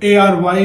ARY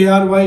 ARY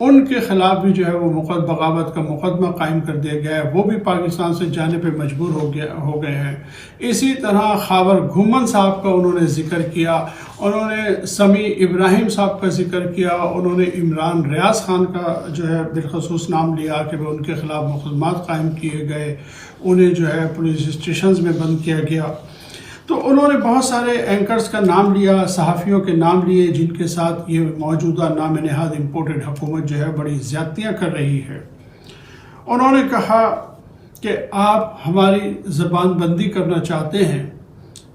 ان کے خلاف بھی جو ہے وہ بغاوت کا مقدمہ قائم کر دیا گیا ہے، وہ بھی پاکستان سے جانے پہ مجبور ہو گئے ہیں۔ اسی طرح خاور گھومن صاحب کا انہوں نے ذکر کیا، انہوں نے سمیع ابراہیم صاحب کا ذکر کیا، انہوں نے عمران ریاض خان کا جو ہے بالخصوص نام لیا کہ وہ ان کے خلاف مقدمات قائم کیے گئے، انہیں جو ہے پولیس اسٹیشنز میں بند کیا گیا۔ تو انہوں نے بہت سارے اینکرز کا نام لیا، صحافیوں کے نام لیے جن کے ساتھ یہ موجودہ نام نہاد امپورٹڈ حکومت جو ہے بڑی زیادتیاں کر رہی ہے۔ انہوں نے کہا کہ آپ ہماری زبان بندی کرنا چاہتے ہیں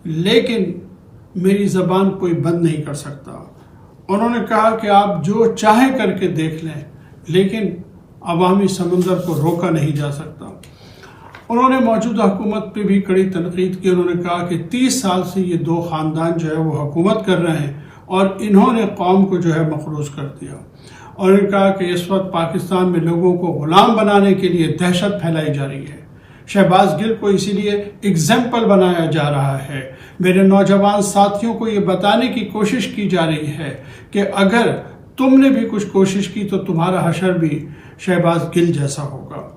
لیکن میری زبان کوئی بند نہیں کر سکتا۔ انہوں نے کہا کہ آپ جو چاہیں کر کے دیکھ لیں لیکن عوامی سمندر کو روکا نہیں جا سکتا۔ انہوں نے موجودہ حکومت پہ بھی کڑی تنقید کی، انہوں نے کہا کہ 30 سال سے یہ دو خاندان جو ہے وہ حکومت کر رہے ہیں اور انہوں نے قوم کو جو ہے مقروض کر دیا، اور انہوں نے کہا کہ اس وقت پاکستان میں لوگوں کو غلام بنانے کے لیے دہشت پھیلائی جا رہی ہے۔ شہباز گل کو اسی لیے اگزامپل بنایا جا رہا ہے۔ میرے نوجوان ساتھیوں کو یہ بتانے کی کوشش کی جا رہی ہے کہ اگر تم نے بھی کچھ کوشش کی تو تمہارا حشر بھی شہباز گل جیسا ہوگا۔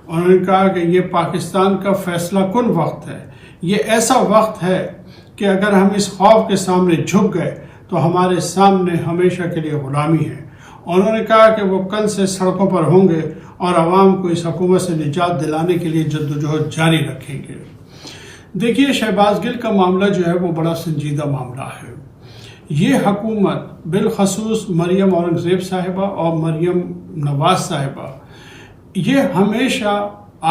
انہوں نے کہا کہ یہ پاکستان کا فیصلہ کن وقت ہے، یہ ایسا وقت ہے کہ اگر ہم اس خوف کے سامنے جھک گئے تو ہمارے سامنے ہمیشہ کے لیے غلامی ہے۔ انہوں نے کہا کہ وہ کل سے سڑکوں پر ہوں گے اور عوام کو اس حکومت سے نجات دلانے کے لیے جدوجہد جاری رکھیں گے۔ دیکھیے شہباز گل کا معاملہ جو ہے وہ بڑا سنجیدہ معاملہ ہے۔ یہ حکومت بالخصوص مریم اورنگزیب صاحبہ اور مریم نواز صاحبہ، یہ ہمیشہ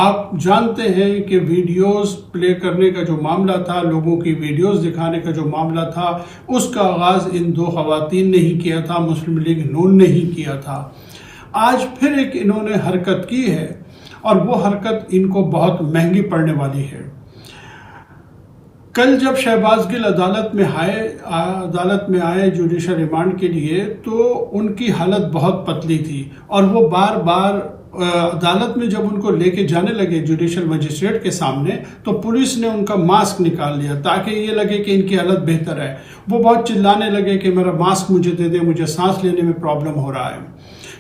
آپ جانتے ہیں کہ ویڈیوز پلے کرنے کا جو معاملہ تھا، لوگوں کی ویڈیوز دکھانے کا جو معاملہ تھا، اس کا آغاز ان دو خواتین نے ہی کیا تھا، مسلم لیگ نون نے ہی کیا تھا۔ آج پھر ایک انہوں نے حرکت کی ہے اور وہ حرکت ان کو بہت مہنگی پڑنے والی ہے۔ کل جب شہباز گل عدالت میں آئے جوڈیشل ریمانڈ کے لیے تو ان کی حالت بہت پتلی تھی، اور وہ بار بار عدالت میں جب ان کو لے کے جانے لگے جوڈیشل مجسٹریٹ کے سامنے تو پولیس نے ان کا ماسک نکال لیا تاکہ یہ لگے کہ ان کی حالت بہتر ہے۔ وہ بہت چلانے لگے کہ میرا ماسک مجھے دے دے، مجھے سانس لینے میں پرابلم ہو رہا ہے۔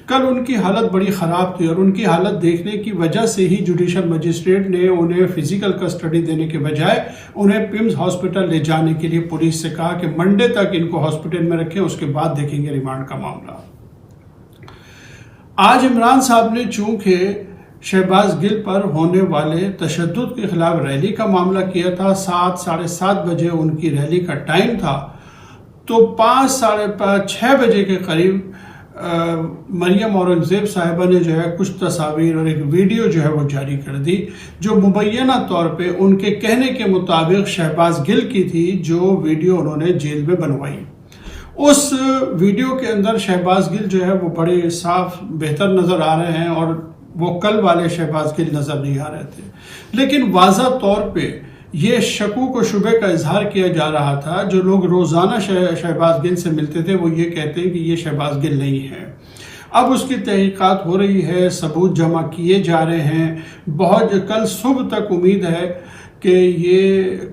کل ان کی حالت بڑی خراب تھی، اور ان کی حالت دیکھنے کی وجہ سے ہی جوڈیشل مجسٹریٹ نے انہیں فزیکل کسٹڈی دینے کے بجائے انہیں پیمز ہاسپٹل لے جانے کے لیے پولیس سے کہا کہ منڈے تک ان کو ہاسپٹل میں رکھیں، اس کے بعد دیکھیں گے ریمانڈ کا معاملہ۔ آج عمران صاحب نے چونکہ شہباز گل پر ہونے والے تشدد کے خلاف ریلی کا معاملہ کیا تھا، 7 ساڑھے 7 بجے ان کی ریلی کا ٹائم تھا، تو 5 ساڑھے 6 بجے کے قریب مریم اورنگزیب صاحبہ نے جو ہے کچھ تصاویر اور ایک ویڈیو جو ہے وہ جاری کر دی جو مبینہ طور پہ ان کے کہنے کے مطابق شہباز گل کی تھی، جو ویڈیو انہوں نے جیل میں بنوائی۔ اس ویڈیو کے اندر شہباز گل جو ہے وہ بڑے صاف بہتر نظر آ رہے ہیں، اور وہ کل والے شہباز گل نظر نہیں آ رہے تھے، لیکن واضح طور پہ یہ شکوک و شبے کا اظہار کیا جا رہا تھا۔ جو لوگ روزانہ شہباز گل سے ملتے تھے وہ یہ کہتے ہیں کہ یہ شہباز گل نہیں ہے۔ اب اس کی تحقیقات ہو رہی ہے، ثبوت جمع کیے جا رہے ہیں، کل صبح تک امید ہے کہ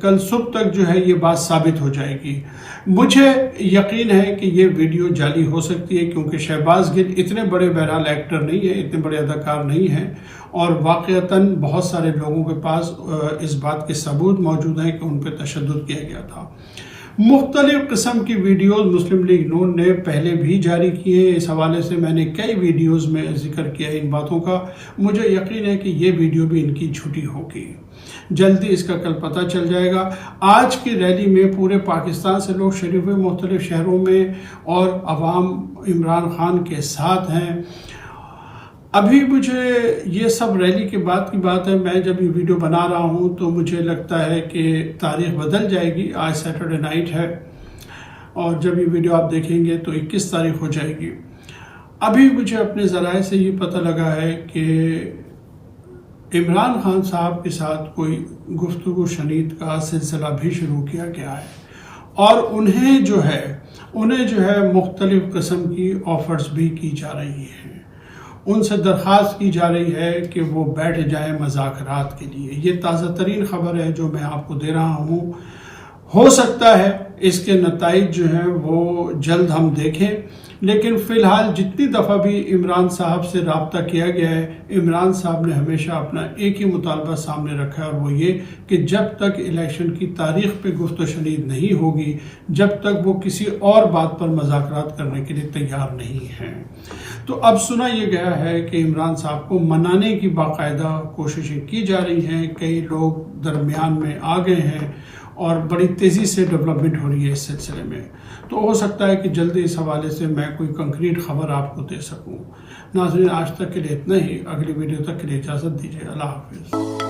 کل صبح تک جو ہے یہ بات ثابت ہو جائے گی۔ مجھے یقین ہے کہ یہ ویڈیو جعلی ہو سکتی ہے، کیونکہ شہباز گل اتنے بڑے بہرحال ایکٹر نہیں ہیں، اتنے بڑے اداکار نہیں ہیں، اور واقعتاً بہت سارے لوگوں کے پاس اس بات کے ثبوت موجود ہیں کہ ان پہ تشدد کیا گیا تھا۔ مختلف قسم کی ویڈیوز مسلم لیگ نون نے پہلے بھی جاری کی ہیں، اس حوالے سے میں نے کئی ویڈیوز میں ذکر کیا ہے ان باتوں کا۔ مجھے یقین ہے کہ یہ ویڈیو بھی ان کی جھوٹی ہوگی، جلدی اس کا کل پتہ چل جائے گا۔ آج کی ریلی میں پورے پاکستان سے لوگ شریف ہوئے، مختلف شہروں میں، اور عوام عمران خان کے ساتھ ہیں۔ ابھی مجھے یہ سب ریلی کے بعد کی بات ہے، میں جب یہ ویڈیو بنا رہا ہوں تو مجھے لگتا ہے کہ تاریخ بدل جائے گی۔ آج سیٹرڈے نائٹ ہے، اور جب یہ ویڈیو آپ دیکھیں گے تو 21 تاریخ ہو جائے گی۔ ابھی مجھے اپنے ذرائع سے یہ پتہ لگا ہے کہ عمران خان صاحب کے ساتھ کوئی گفتگو شنید کا سلسلہ بھی شروع کیا گیا ہے، اور انہیں جو ہے مختلف قسم کی آفرز بھی کی جا رہی ہیں۔ ان سے درخواست کی جا رہی ہے کہ وہ بیٹھ جائیں مذاکرات کے لیے۔ یہ تازہ ترین خبر ہے جو میں آپ کو دے رہا ہوں۔ ہو سکتا ہے اس کے نتائج جو ہیں وہ جلد ہم دیکھیں، لیکن فی الحال جتنی دفعہ بھی عمران صاحب سے رابطہ کیا گیا ہے، عمران صاحب نے ہمیشہ اپنا ایک ہی مطالبہ سامنے رکھا ہے، اور وہ یہ کہ جب تک الیکشن کی تاریخ پہ گفت و شنید نہیں ہوگی، جب تک وہ کسی اور بات پر مذاکرات کرنے کے لیے تیار نہیں ہیں۔ تو اب سنا یہ گیا ہے کہ عمران صاحب کو منانے کی باقاعدہ کوششیں کی جا رہی ہیں، کئی لوگ درمیان میں آ گئے ہیں اور بڑی تیزی سے ڈیولپمنٹ ہو رہی ہے اس سلسلے میں۔ تو ہو سکتا ہے کہ جلدی اس حوالے سے میں کوئی کنکریٹ خبر آپ کو دے سکوں۔ ناظرین، آج تک کے لیے اتنا ہی، اگلی ویڈیو تک کے لیے اجازت دیجیے، اللہ حافظ۔